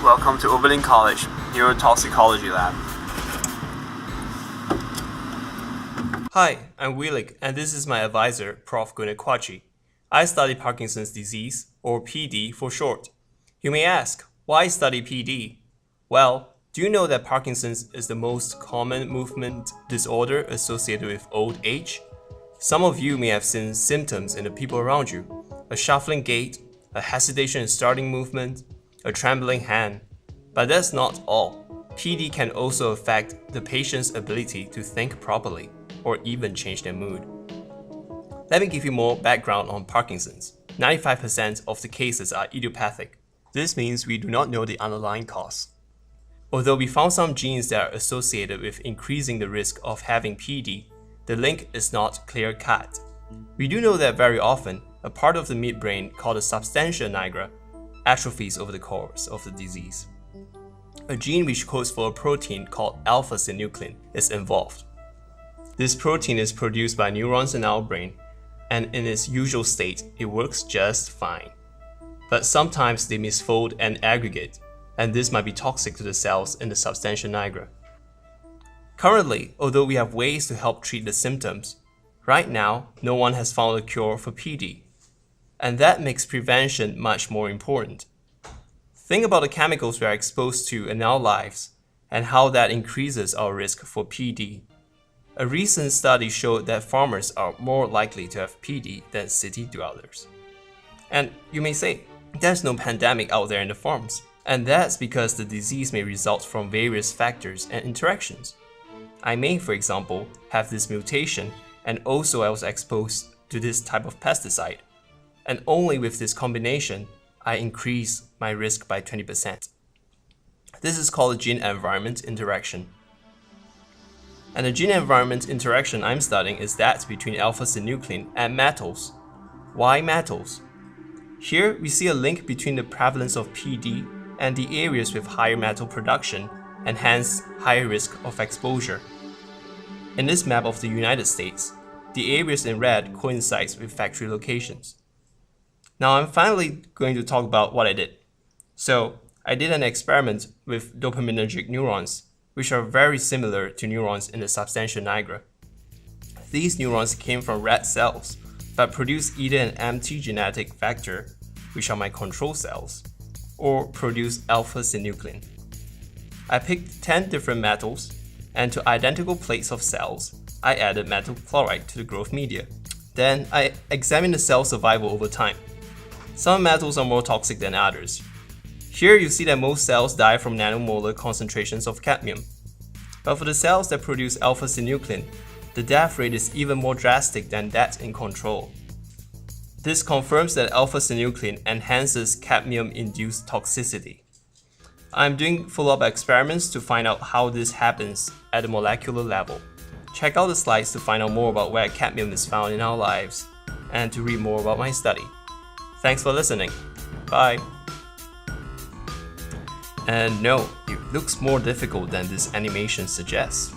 Welcome to Oberlin College Neurotoxicology Lab. Hi, I'm Wilik, and this is my advisor, Prof. Gunekwachi. I study Parkinson's disease, or PD for short. You may ask, why study PD? Well, do you know that Parkinson's is the most common movement disorder associated with old age? Some of you may have seen symptoms in the people around you: a shuffling gait, a hesitation in starting movement, a trembling hand. But that's not all. PD can also affect the patient's ability to think properly, or even change their mood. Let me give you more background on Parkinson's. 95% of the cases are idiopathic. This means we do not know the underlying cause. Although we found some genes that are associated with increasing the risk of having PD, the link is not clear-cut. We do know that very often, a part of the midbrain called the substantia nigra atrophies over the course of the disease. A gene which codes for a protein called alpha-synuclein is involved. This protein is produced by neurons in our brain, and in its usual state, it works just fine. But sometimes they misfold and aggregate, and this might be toxic to the cells in the substantia nigra. Currently, although we have ways to help treat the symptoms, right now, no one has found a cure for PD. And that makes prevention much more important. Think about the chemicals we are exposed to in our lives and how that increases our risk for PD. A recent study showed that farmers are more likely to have PD than city dwellers. And you may say, there's no pandemic out there in the farms. And that's because the disease may result from various factors and interactions. I may, for example, have this mutation, and also I was exposed to this type of pesticide. And only with this combination, I increase my risk by 20%. This is called a gene-environment interaction. And the gene-environment interaction I'm studying is that between alpha-synuclein and metals. Why metals? Here we see a link between the prevalence of PD and the areas with higher metal production and hence higher risk of exposure. In this map of the United States, the areas in red coincides with factory locations. Now I'm finally going to talk about what I did. So I did an experiment with dopaminergic neurons, which are very similar to neurons in the substantia nigra. These neurons came from red cells, but produce either an empty genetic vector, which are my control cells, or produce alpha-synuclein. I picked 10 different metals, and to identical plates of cells, I added metal chloride to the growth media. Then I examined the cell survival over time. Some metals are more toxic than others. Here you see that most cells die from nanomolar concentrations of cadmium. But for the cells that produce alpha-synuclein, the death rate is even more drastic than that in control. This confirms that alpha-synuclein enhances cadmium-induced toxicity. I'm doing follow-up experiments to find out how this happens at the molecular level. Check out the slides to find out more about where cadmium is found in our lives and to read more about my study. Thanks for listening. Bye. And no, it looks more difficult than this animation suggests.